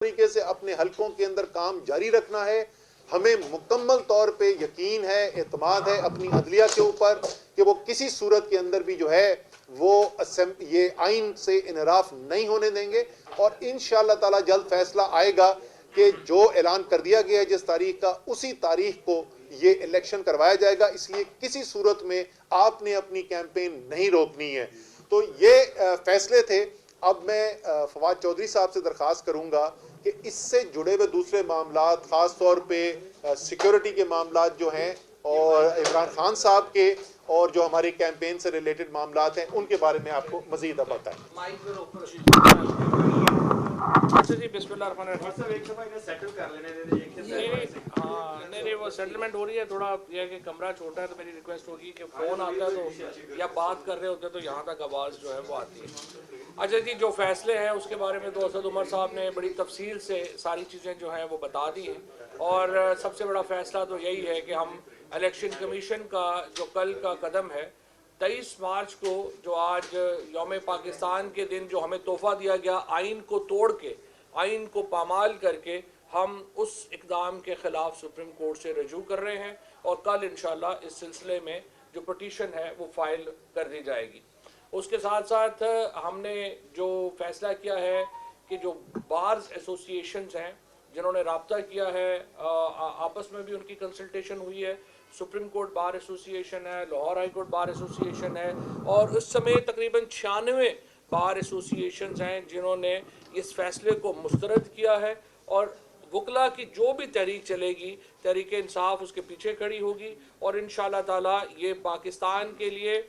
طریقے سے اپنے حلقوں کے اندر کام جاری رکھنا ہے. ہمیں مکمل طور پہ یقین ہے، اعتماد ہے اپنی عدلیہ کے اوپر کہ وہ کسی صورت کے اندر بھی جو ہے وہ یہ آئین سے انحراف نہیں ہونے دیں گے، اور انشاءاللہ تعالی جلد فیصلہ آئے گا کہ جو اعلان کر دیا گیا ہے جس تاریخ کا، اسی تاریخ کو یہ الیکشن کروایا جائے گا. اس لیے کسی صورت میں آپ نے اپنی کیمپین نہیں روکنی ہے. تو یہ فیصلے تھے. اب میں فواد چودھری صاحب سے درخواست کروں گا کہ اس سے جڑے ہوئے دوسرے معاملات، خاص طور پہ سیکیورٹی کے معاملات جو ہیں اور عمران خان صاحب کے اور جو ہماری کیمپین سے ریلیٹڈ معاملات ہیں، ان کے بارے میں آپ کو مزید اب بتائیں. اچھا جی، بسم اللہ الرحمن الرحیم. نہیں وہ سیٹلمنٹ ہو رہی ہے. تھوڑا یہ ہے کہ کمرہ چھوٹا ہے تو میری ریکویسٹ ہوگی کہ فون آتا ہے تو یا بات کر رہے ہوتے ہیں تو یہاں تک آواز جو ہے وہ آتی ہے. اچھا جی، جو فیصلے ہیں اس کے بارے میں تو اسد عمر صاحب نے بڑی تفصیل سے ساری چیزیں جو ہیں وہ بتا دی ہیں، اور سب سے بڑا فیصلہ تو یہی ہے کہ ہم الیکشن کمیشن کا جو کل کا قدم ہے 23 مارچ کو، جو آج یوم پاکستان کے دن جو ہمیں تحفہ دیا گیا آئین کو توڑ کے، آئین کو پامال کر کے، ہم اس اقدام کے خلاف سپریم کورٹ سے رجوع کر رہے ہیں، اور کل انشاءاللہ اس سلسلے میں جو پٹیشن ہے وہ فائل کر دی جائے گی. اس کے ساتھ ساتھ ہم نے جو فیصلہ کیا ہے کہ جو بارز ایسوسی ایشنز ہیں جنہوں نے رابطہ کیا ہے، آپس میں بھی ان کی کنسلٹیشن ہوئی ہے. سپریم کورٹ بار ایسوسی ایشن ہے، لاہور ہائی کورٹ بار ایسوسی ایشن ہے، اور اس سمے تقریباً 96 بار ایسوسی ایشنز ہیں جنہوں نے اس فیصلے کو مسترد کیا ہے. اور وکلا کی جو بھی تحریک چلے گی، تحریک انصاف اس کے پیچھے کھڑی ہوگی، اور انشاءاللہ تعالی یہ پاکستان کے لیے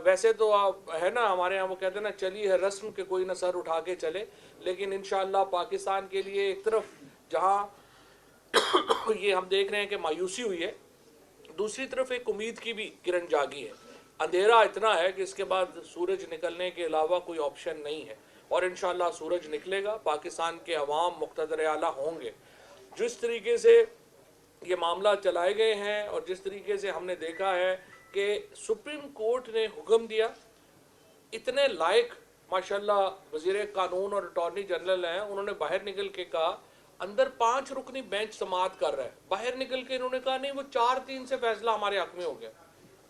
ویسے تو ہے نا ہمارے ہاں وہ کہتے ہیں نا، چلی ہے رسم کہ کوئی نہ سر اٹھا کے چلے، لیکن انشاءاللہ پاکستان کے لیے ایک طرف جہاں یہ ہم دیکھ رہے ہیں کہ مایوسی ہوئی ہے، دوسری طرف ایک امید کی بھی کرن جاگی ہے. اندھیرا اتنا ہے کہ اس کے بعد سورج نکلنے کے علاوہ کوئی آپشن نہیں ہے، اور انشاءاللہ سورج نکلے گا. پاکستان کے عوام مقتدر اعلیٰ ہوں گے. جس طریقے سے یہ معاملہ چلائے گئے ہیں اور جس طریقے سے ہم نے دیکھا ہے کہ سپریم کورٹ نے حکم دیا، اتنے لائق ماشاءاللہ وزیر قانون اور اٹارنی جنرل ہیں، انہوں نے باہر نکل کے کہا اندر 5 رکنی بینچ سماعت کر رہا ہے، باہر نکل کے انہوں نے کہا نہیں وہ 4-3 سے فیصلہ ہمارے حق میں ہو گیا.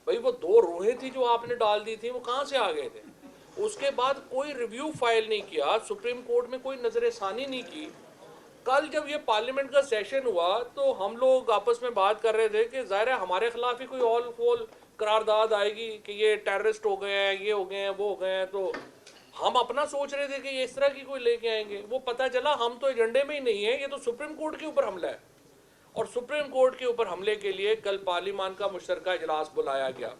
بھئی وہ 2 روحیں تھی جو آپ نے ڈال دی تھی، وہ کہاں سے آ گئے تھے؟ اس کے بعد کوئی ریویو فائل نہیں کیا، سپریم کورٹ میں کوئی نظر ثانی نہیں کی. کل جب یہ پارلیمنٹ کا سیشن ہوا تو ہم لوگ آپس میں بات کر رہے تھے کہ ظاہر ہے ہمارے خلاف ہی کوئی آل فول قرارداد آئے گی کہ یہ ٹیررسٹ ہو گئے ہیں، یہ ہو گئے ہیں، وہ ہو گئے ہیں. تو ہم اپنا سوچ رہے تھے کہ یہ اس طرح کی کوئی لے کے آئیں گے. وہ پتہ چلا ہم تو ایجنڈے میں ہی نہیں ہیں، یہ تو سپریم کورٹ کے اوپر حملہ ہے. اور سپریم کورٹ کے اوپر حملے کے لیے کل پارلیمان کا مشترکہ اجلاس بلایا گیا.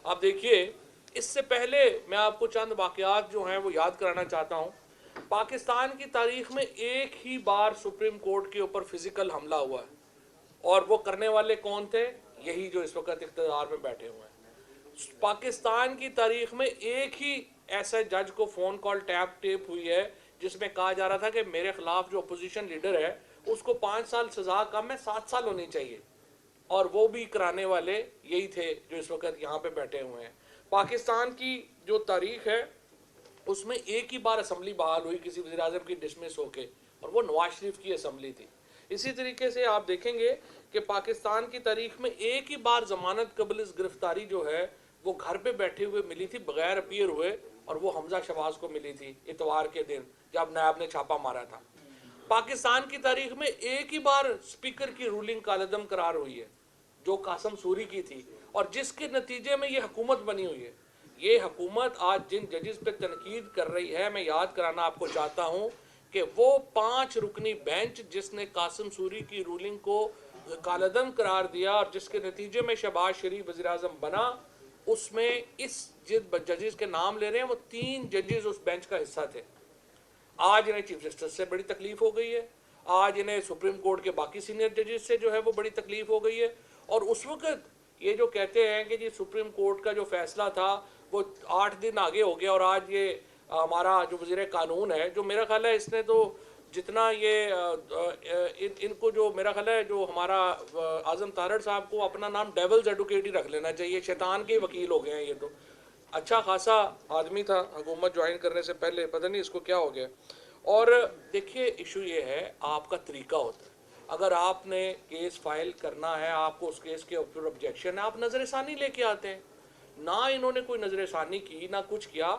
اب دیکھیے، اس سے پہلے میں آپ کو چند واقعات جو ہیں وہ یاد کرانا چاہتا ہوں. پاکستان کی تاریخ میں ایک ہی بار سپریم کورٹ کے اوپر فزیکل حملہ ہوا ہے، اور وہ کرنے والے کون تھے؟ یہی جو اس وقت اقتدار میں بیٹھے ہوئے ہیں. پاکستان کی تاریخ میں ایک ہی ایسا جج کو فون کال ٹیپ ہوئی ہے جس میں کہا جا رہا تھا کہ میرے خلاف جو اپوزیشن لیڈر ہے اس کو 5 سال سزا کم ہے 7 سال ہونی چاہیے، اور وہ بھی کرانے والے یہی تھے جو اس وقت یہاں پہ بیٹھے ہوئے ہیں. پاکستان کی جو تاریخ ہے اس میں ایک ہی بار اسمبلی بحال ہوئی کسی وزیر اعظم کی ڈسمس ہو کے، اور وہ نواز شریف کی اسمبلی تھی. اسی طریقے سے آپ دیکھیں گے کہ پاکستان کی تاریخ میں ایک ہی بار ضمانت قبل اس گرفتاری جو ہے وہ گھر پہ بیٹھے ہوئے ملی تھی بغیر اپیئر ہوئے، اور وہ حمزہ شہباز کو ملی تھی اتوار کے دن جب نائب نے چھاپا مارا تھا. پاکستان کی تاریخ میں ایک ہی بار اسپیکر کی رولنگ کالعدم قرار ہوئی ہے جو قاسم سوری کی تھی، اور جس کے نتیجے میں یہ حکومت بنی ہوئی ہے. یہ حکومت آج جن ججز پہ تنقید کر رہی ہے، میں یاد کرانا آپ کو چاہتا ہوں کہ وہ 5 رکنی بینچ جس نے قاسم سوری کی رولنگ کو کالعدم قرار دیا اور جس کے نتیجے میں شہباز شریف وزیر اعظم بنا، اس میں اس جن ججز کے نام لے رہے ہیں وہ 3 ججز اس بینچ کا حصہ تھے. آج انہیں چیف جسٹس سے بڑی تکلیف ہو گئی ہے، آج انہیں سپریم کورٹ کے باقی سینئر ججز سے جو ہے وہ بڑی تکلیف ہو گئی ہے. اور اس وقت یہ جو کہتے ہیں کہ جی سپریم کورٹ کا جو فیصلہ تھا وہ 8 دن آگے ہو گیا، اور آج یہ ہمارا جو وزیر قانون ہے، جو میرا خیال ہے اس نے تو جتنا یہ ان کو جو میرا خیال ہے جو ہمارا اعظم طاہر صاحب کو اپنا نام ڈیولز ایڈوکیٹ ہی رکھ لینا چاہیے، شیطان کے وکیل ہو گئے ہیں. یہ تو اچھا خاصا آدمی تھا حکومت جوائن کرنے سے پہلے، پتہ نہیں اس کو کیا ہو گیا. اور دیکھیے ایشو یہ ہے آپ کا طریقہ ہوتا ہے. اگر آپ نے کیس فائل کرنا ہے, آپ کو اس کیس کے اوپر آبجیکشن ہے, آپ نظر ثانی لے کے آتے ہیں. نہ انہوں نے کوئی نظر ثانی کی, نہ کچھ کیا.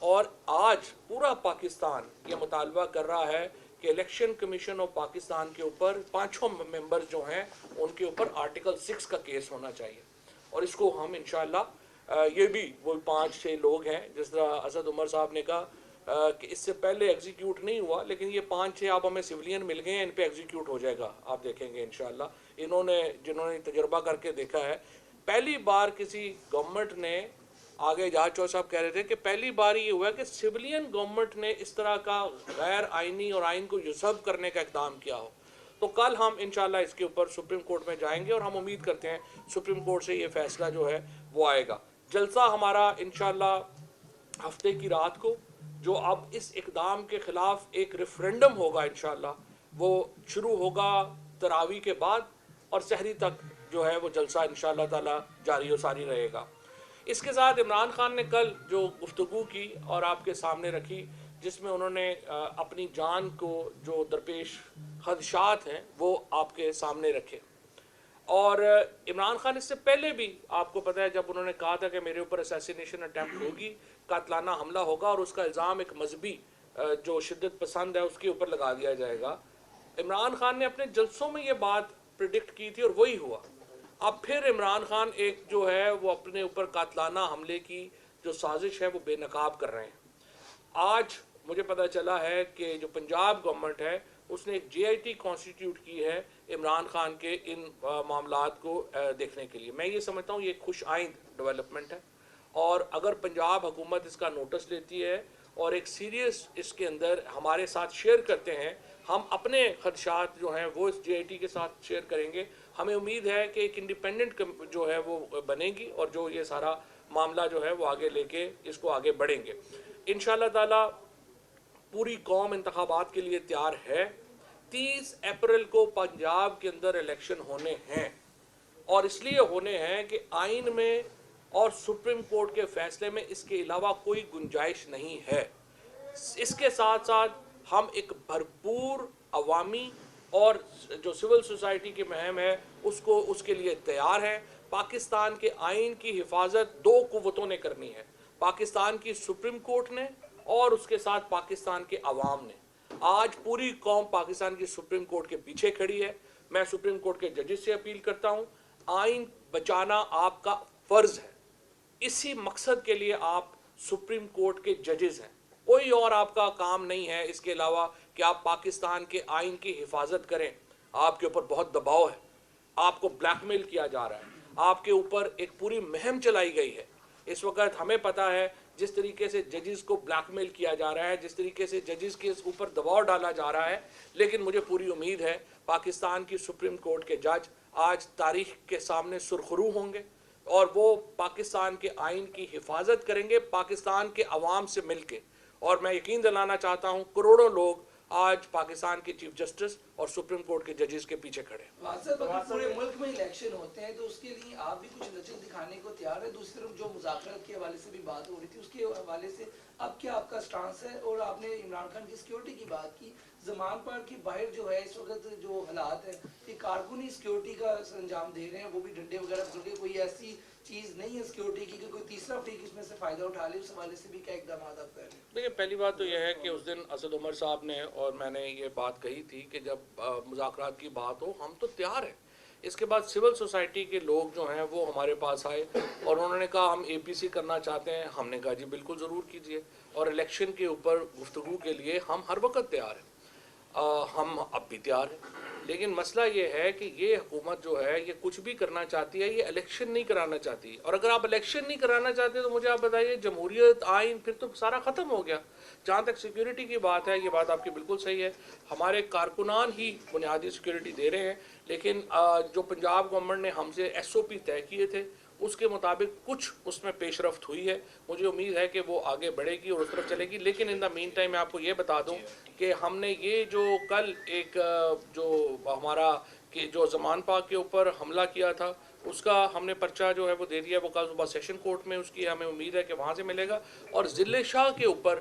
اور آج پورا پاکستان یہ مطالبہ کر رہا ہے کہ الیکشن کمیشن آف پاکستان کے اوپر 5 ممبر جو ہیں ان کے اوپر آرٹیکل 6 کا کیس ہونا چاہیے. اور اس کو ہم انشاءاللہ یہ بھی وہ 5-6 لوگ ہیں, جس طرح اسد عمر صاحب نے کہا کہ اس سے پہلے ایگزیکیوٹ نہیں ہوا, لیکن یہ 5-6 آپ ہمیں سویلین مل گئے ہیں, ان پہ ایگزیکیوٹ ہو جائے گا, آپ دیکھیں گے انشاءاللہ. جنہوں نے تجربہ کر کے دیکھا ہے, پہلی بار کسی گورنمنٹ نے, آگے جہاز چودھری صاحب کہہ رہے تھے کہ پہلی بار یہ ہوا کہ سویلین گورنمنٹ نے اس طرح کا غیر آئینی اور آئین کو یوزرو کرنے کا اقدام کیا ہو. تو کل ہم انشاءاللہ اس کے اوپر سپریم کورٹ میں جائیں گے, اور ہم امید کرتے ہیں سپریم کورٹ سے یہ فیصلہ جو ہے وہ آئے گا. جلسہ ہمارا انشاءاللہ ہفتے کی رات کو, جو اب اس اقدام کے خلاف ایک ریفرنڈم ہوگا انشاءاللہ, وہ شروع ہوگا تراویح کے بعد, اور سحری تک جو ہے وہ جلسہ انشاءاللہ تعالی جاری و ساری رہے گا. اس کے ساتھ عمران خان نے کل جو گفتگو کی اور آپ کے سامنے رکھی, جس میں انہوں نے اپنی جان کو جو درپیش خدشات ہیں وہ آپ کے سامنے رکھے. اور عمران خان اس سے پہلے بھی آپ کو پتہ ہے, جب انہوں نے کہا تھا کہ میرے اوپر اسیسینیشن اٹیمپٹ ہوگی, قاتلانہ حملہ ہوگا, اور اس کا الزام ایک مذہبی جو شدت پسند ہے اس کے اوپر لگا دیا جائے گا. عمران خان نے اپنے جلسوں میں یہ بات پریڈکٹ کی تھی اور وہی ہوا. اب پھر عمران خان ایک جو ہے وہ اپنے اوپر قاتلانہ حملے کی جو سازش ہے وہ بے نقاب کر رہے ہیں. آج مجھے پتہ چلا ہے کہ جو پنجاب گورنمنٹ ہے اس نے ایک JIT کانسٹیٹیوٹ کی ہے عمران خان کے ان معاملات کو دیکھنے کے لیے. میں یہ سمجھتا ہوں یہ ایک خوش آئند ڈیولپمنٹ ہے, اور اگر پنجاب حکومت اس کا نوٹس لیتی ہے اور ایک سیریس اس کے اندر ہمارے ساتھ شیئر کرتے ہیں, ہم اپنے خدشات جو ہیں وہ اس JIT کے ساتھ شیئر کریں گے. ہمیں امید ہے کہ ایک انڈیپینڈنٹ جو ہے وہ بنے گی, اور جو یہ سارا معاملہ جو ہے وہ آگے لے کے اس کو آگے بڑھیں گے انشاءاللہ تعالی. پوری قوم انتخابات کے لیے تیار ہے. 30 اپریل کو پنجاب کے اندر الیکشن ہونے ہیں, اور اس لیے ہونے ہیں کہ آئین میں اور سپریم کورٹ کے فیصلے میں اس کے علاوہ کوئی گنجائش نہیں ہے. اس کے ساتھ ساتھ ہم ایک بھرپور عوامی اور جو سول سوسائٹی کی مہم ہے اس کے لیے تیار ہیں. پاکستان کے آئین کی حفاظت 2 قوتوں نے کرنی ہے, پاکستان کی سپریم کورٹ نے اور اس کے ساتھ پاکستان کے عوام نے. آج پوری قوم پاکستان کی سپریم کورٹ کے پیچھے کھڑی ہے. میں سپریم کورٹ کے ججز سے اپیل کرتا ہوں, آئین بچانا آپ کا فرض ہے. اسی مقصد کے لیے آپ سپریم کورٹ کے ججز ہیں, کوئی اور آپ کا کام نہیں ہے اس کے علاوہ کہ آپ پاکستان کے آئین کی حفاظت کریں. آپ کے اوپر بہت دباؤ ہے, آپ کو بلیک میل کیا جا رہا ہے, آپ کے اوپر ایک پوری مہم چلائی گئی ہے. اس وقت ہمیں پتہ ہے جس طریقے سے ججز کو بلیک میل کیا جا رہا ہے, جس طریقے سے ججز کے اوپر دباؤ ڈالا جا رہا ہے, لیکن مجھے پوری امید ہے پاکستان کی سپریم کورٹ کے جج آج تاریخ کے سامنے سرخرو ہوں گے, اور وہ پاکستان کے آئین کی حفاظت کریں گے پاکستان کے عوام سے مل کے. اور میں یقین دلانا چاہتا ہوں کروڑوں لوگ آج پاکستان کے چیف جسٹس اور سپریم کورٹ کے ججز کے پیچھے کھڑے ہیں. پورے ملک میں الیکشن ہوتے ہیں تو اس کے لیے آپ بھی کچھ لچک دکھانے کو تیار ہے. دوسری طرف جو مذاکرات کے حوالے سے بھی بات ہو رہی تھی اس کے حوالے سے اب کیا آپ کا سٹانس ہے؟ اور آپ نے عمران خان کی سیکیورٹی کی بات کی, زمان پارک کی باہر جو ہے اس وقت جو حالات ہیں کہ کارکنی سیکیورٹی کا انجام دے رہے ہیں, وہ بھی ڈنڈے وغیرہ پکڑ کے, کوئی ایسی چیز نہیں ہے سیکیورٹی کی کہ کوئی تیسرا فریق اس میں سے فائدہ اٹھا لے, اس حوالے سے بھی کیا اقدامات آپ کر رہے ہیں؟ دیکھیں پہلی بات تو یہ ہے کہ اس دن اسد عمر صاحب نے اور میں نے یہ بات کہی تھی کہ جب مذاکرات کی بات ہو ہم تو تیار ہیں. اس کے بعد سول سوسائٹی کے لوگ جو ہیں وہ ہمارے پاس آئے اور انہوں نے کہا ہم APC کرنا چاہتے ہیں. ہم نے کہا جی بالکل ضرور کیجئے, اور الیکشن کے اوپر گفتگو کے لیے ہم ہر وقت تیار ہیں. ہم اب بھی تیار ہیں, لیکن مسئلہ یہ ہے کہ یہ حکومت جو ہے یہ کچھ بھی کرنا چاہتی ہے, یہ الیکشن نہیں کرانا چاہتی. اور اگر آپ الیکشن نہیں کرانا چاہتے تو مجھے آپ بتائیے جمہوریت آئین پھر تو سارا ختم ہو گیا. جہاں تک سیکیورٹی کی بات ہے, یہ بات آپ کی بالکل صحیح ہے, ہمارے کارکنان ہی بنیادی سیکیورٹی دے رہے ہیں, لیکن جو پنجاب گورنمنٹ نے ہم سے SOP طے کیے تھے اس کے مطابق کچھ اس میں پیش رفت ہوئی ہے. مجھے امید ہے کہ وہ آگے بڑھے گی اور اس طرف چلے گی. لیکن ان دا مین ٹائم میں آپ کو یہ بتا دوں کہ ہم نے یہ جو کل ایک جو ہمارا کہ جو زمان پاک کے اوپر حملہ کیا تھا اس کا ہم نے پرچہ جو ہے وہ دے دیا, وہ کل صبح سیشن کورٹ میں اس کی ہمیں امید ہے کہ وہاں سے ملے گا. اور ضلع شاہ کے اوپر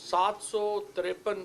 753